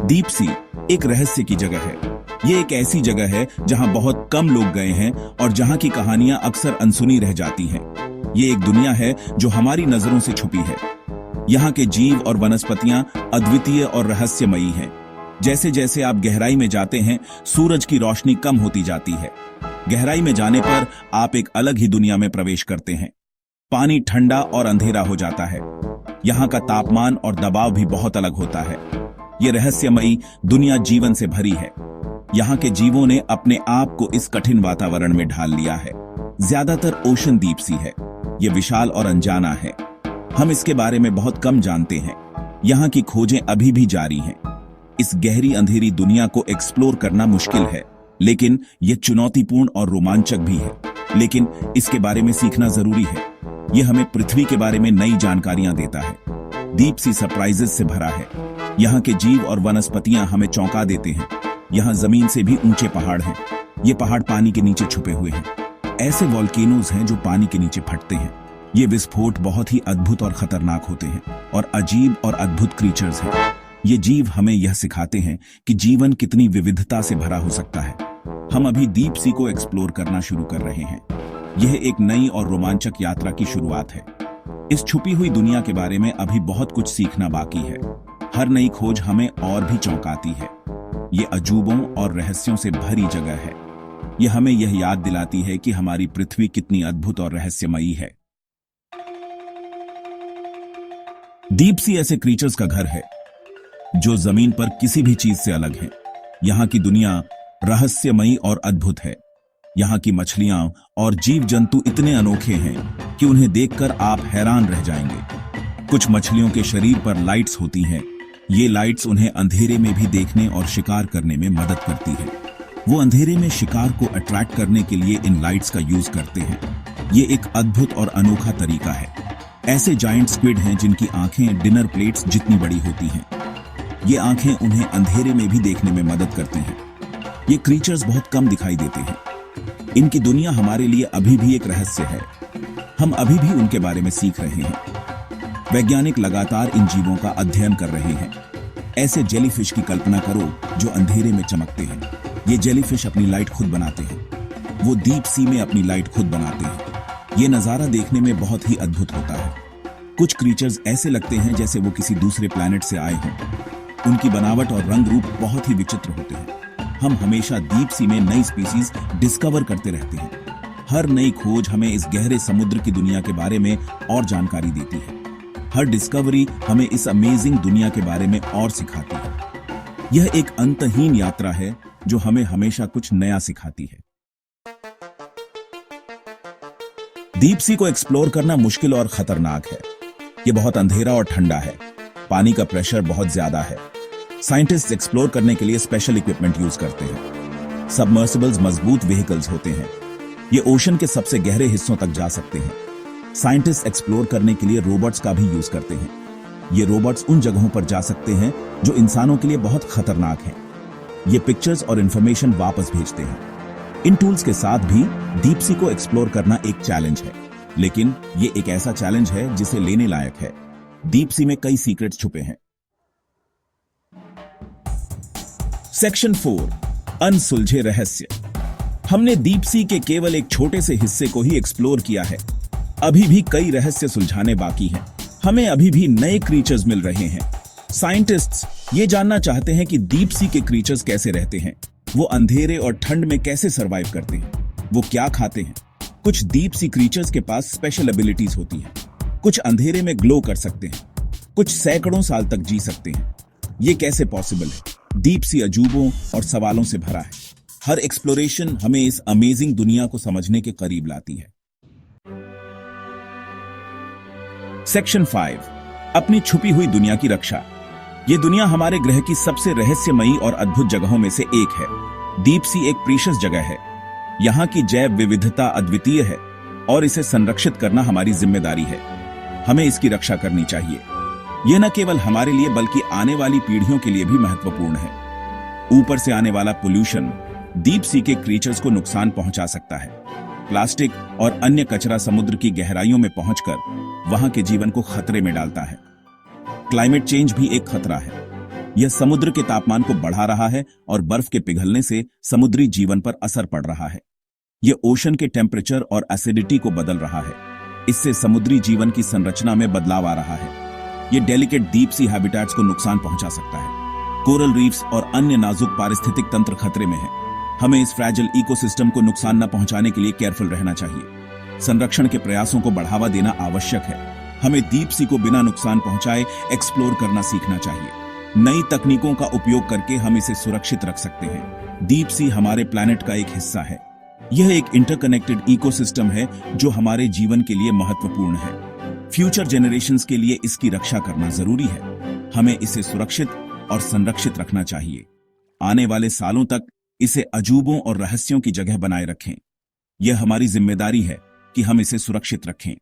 Deep sea एक रहस्य की जगह है। ये एक ऐसी जगह है जहां बहुत कम लोग गए हैं और जहां की कहानियां अक्सर अनसुनी रह जाती हैं। ये एक दुनिया है जो हमारी नजरों से छुपी है। यहाँ के जीव और वनस्पतियां अद्वितीय और रहस्यमयी हैं। जैसे जैसे आप गहराई में जाते हैं, सूरज की रोशनी कम होती जाती है। गहराई में जाने पर आप एक अलग ही दुनिया में प्रवेश करते हैं। पानी ठंडा और अंधेरा हो जाता है। यहाँ का तापमान और दबाव भी बहुत अलग होता है। ये रहस्यमयी दुनिया जीवन से भरी है। यहाँ के जीवों ने अपने आप को इस कठिन वातावरण में ढाल लिया है। ज्यादातर ओशन डीप सी है। ये विशाल और अनजाना है। हम इसके बारे में बहुत कम जानते हैं। यहाँ की खोजें अभी भी जारी हैं। इस गहरी अंधेरी दुनिया को एक्सप्लोर करना मुश्किल है, लेकिन यह चुनौतीपूर्ण और रोमांचक भी है। लेकिन इसके बारे में सीखना जरूरी है। यह हमें पृथ्वी के बारे में नई जानकारियां देता है। डीप सी सरप्राइजेस से भरा है। यहाँ के जीव और वनस्पतियां हमें चौंका देते हैं। यहाँ जमीन से भी ऊंचे पहाड़ हैं। ये पहाड़ पानी के नीचे छुपे हुए हैं। ऐसे वॉल्केनोज हैं जो पानी के नीचे फटते हैं। ये विस्फोट बहुत ही अद्भुत और खतरनाक होते हैं और अजीब और अद्भुत क्रीचर्स हैं। ये जीव हमें यह सिखाते हैं कि जीवन कितनी विविधता से भरा हो सकता है। हम अभी डीप सी को एक्सप्लोर करना शुरू कर रहे हैं। यह एक नई और रोमांचक यात्रा की शुरुआत है। इस छुपी हुई दुनिया के बारे में अभी बहुत कुछ सीखना बाकी है। हर नई खोज हमें और भी चौंकाती है। ये अजूबों और रहस्यों से भरी जगह है। यह हमें यह याद दिलाती है कि हमारी पृथ्वी कितनी अद्भुत और रहस्यमयी है। डीप सी ऐसे क्रीचर्स का घर है जो जमीन पर किसी भी चीज से अलग है। यहाँ की दुनिया रहस्यमयी और अद्भुत है। यहाँ की मछलियां और जीव जंतु इतने अनोखे हैं कि उन्हें देखकर आप हैरान रह जाएंगे। कुछ मछलियों के शरीर पर लाइट्स होती हैं। ये लाइट्स उन्हें अंधेरे में भी देखने और शिकार करने में मदद करती है। वो अंधेरे में शिकार को अट्रैक्ट करने के लिए इन लाइट्स का यूज करते हैं। ये एक अद्भुत और अनोखा तरीका है। ऐसे जायंट स्क्विड हैं जिनकी आंखें डिनर प्लेट्स जितनी बड़ी होती हैं। ये आंखें उन्हें अंधेरे में भी देखने में मदद करती हैं। ये क्रीचर्स बहुत कम दिखाई देते हैं। इनकी दुनिया हमारे लिए अभी भी एक रहस्य है। हम अभी भी उनके बारे में सीख रहे हैं। वैज्ञानिक लगातार इन जीवों का अध्ययन कर रहे हैं। ऐसे जेलीफिश की कल्पना करो जो अंधेरे में चमकते हैं। ये जेलीफिश अपनी लाइट खुद बनाते हैं। वो डीप सी में अपनी लाइट खुद बनाते हैं। ये नजारा देखने में बहुत ही अद्भुत होता है। कुछ क्रीचर्स ऐसे लगते हैं जैसे वो किसी दूसरे प्लैनेट से आए हों। उनकी बनावट और रंग रूप बहुत ही विचित्र होते हैं। हम हमेशा डीप सी में नई स्पीसीज डिस्कवर करते रहते हैं। हर नई खोज हमें इस गहरे समुद्र की दुनिया के बारे में और जानकारी देती है। हर डिस्कवरी हमें इस अमेजिंग दुनिया के बारे में और सिखाती है। यह एक अंतहीन यात्रा है जो हमें हमेशा कुछ नया सिखाती है। डीप सी को एक्सप्लोर करना मुश्किल और खतरनाक है। यह बहुत अंधेरा और ठंडा है। पानी का प्रेशर बहुत ज्यादा है। साइंटिस्ट एक्सप्लोर करने के लिए स्पेशल इक्विपमेंट यूज करते हैं। सबमर्सिबल्स मजबूत व्हीकल्स होते हैं। ये ओशन के सबसे गहरे हिस्सों तक जा सकते हैं। साइंटिस्ट एक्सप्लोर करने के लिए रोबोट्स का भी यूज करते हैं। ये रोबोट्स उन जगहों पर जा सकते हैं जो इंसानों के लिए बहुत खतरनाक हैं। ये पिक्चर्स और इंफॉर्मेशन वापस भेजते हैं। इन टूल्स के साथ भी डीप सी को एक्सप्लोर करना एक चैलेंज है, लेकिन ये एक ऐसा चैलेंज है जिसे लेने लायक है। डीप सी में कई सीक्रेट्स छुपे हैं। सेक्शन 4, अनसुलझे रहस्य। हमने डीप सी के केवल एक छोटे से हिस्से को ही एक्सप्लोर किया है। अभी भी कई रहस्य सुलझाने बाकी हैं। हमें अभी भी नए क्रीचर्स मिल रहे हैं। साइंटिस्ट्स ये जानना चाहते हैं कि डीप सी के क्रीचर्स कैसे रहते हैं। वो अंधेरे और ठंड में कैसे सरवाइव करते हैं। वो क्या खाते हैं। कुछ डीप सी क्रीचर्स के पास स्पेशल एबिलिटीज होती हैं। कुछ अंधेरे में ग्लो कर सकते हैं। कुछ सैकड़ों साल तक जी सकते हैं। ये कैसे पॉसिबल है। डीप सी अजूबों और सवालों से भरा है। हर एक्सप्लोरेशन हमें इस अमेजिंग दुनिया को समझने के करीब लाती है। सेक्शन 5, अपनी छुपी हुई दुनिया की रक्षा। ये दुनिया हमारे ग्रह की सबसे रहस्यमयी और अद्भुत जगहों में से एक है। डीप सी एक प्रीशियस जगह है। यहाँ की जैव विविधता अद्वितीय है और इसे संरक्षित करना हमारी जिम्मेदारी है। हमें इसकी रक्षा करनी चाहिए। यह न केवल हमारे लिए बल्कि आने वाली पीढ़ियों के लिए भी महत्वपूर्ण है। ऊपर से आने वाला पोल्यूशन डीप सी के क्रीचर्स को नुकसान पहुंचा सकता है। प्लास्टिक और अन्य कचरा समुद्र की गहराइयों में पहुंचकर वहां के जीवन को खतरे में डालता है। क्लाइमेट चेंज भी एक खतरा है। यह समुद्र के तापमान को बढ़ा रहा है और बर्फ के पिघलने से समुद्री जीवन पर असर पड़ रहा है। यह ओशन के टेम्परेचर और एसिडिटी को बदल रहा है। इससे समुद्री जीवन की संरचना में बदलाव आ रहा है। यह डेलिकेट डीप सी हैबिटेट्स को नुकसान पहुंचा सकता है। कोरल रीफ्स और अन्य नाजुक पारिस्थितिक तंत्र खतरे में हैं। हमें इस फ्रैजिल इकोसिस्टम को नुकसान न पहुंचाने के लिए केयरफुल रहना चाहिए। संरक्षण के प्रयासों को बढ़ावा देना आवश्यक है। हमें डीप सी को बिना नुकसान पहुंचाए एक्सप्लोर करना सीखना चाहिए। नई तकनीकों का उपयोग करके हम इसे सुरक्षित रख सकते हैं। डीप सी हमारे प्लैनेट का एक हिस्सा है। यह एक इंटरकनेक्टेड इकोसिस्टम है जो हमारे जीवन के लिए महत्वपूर्ण है। फ्यूचर जेनरेशंस के लिए इसकी रक्षा करना जरूरी है। हमें इसे सुरक्षित और संरक्षित रखना चाहिए। आने वाले सालों तक इसे अजूबों और रहस्यों की जगह बनाए रखें। यह हमारी जिम्मेदारी है कि हम इसे सुरक्षित रखें।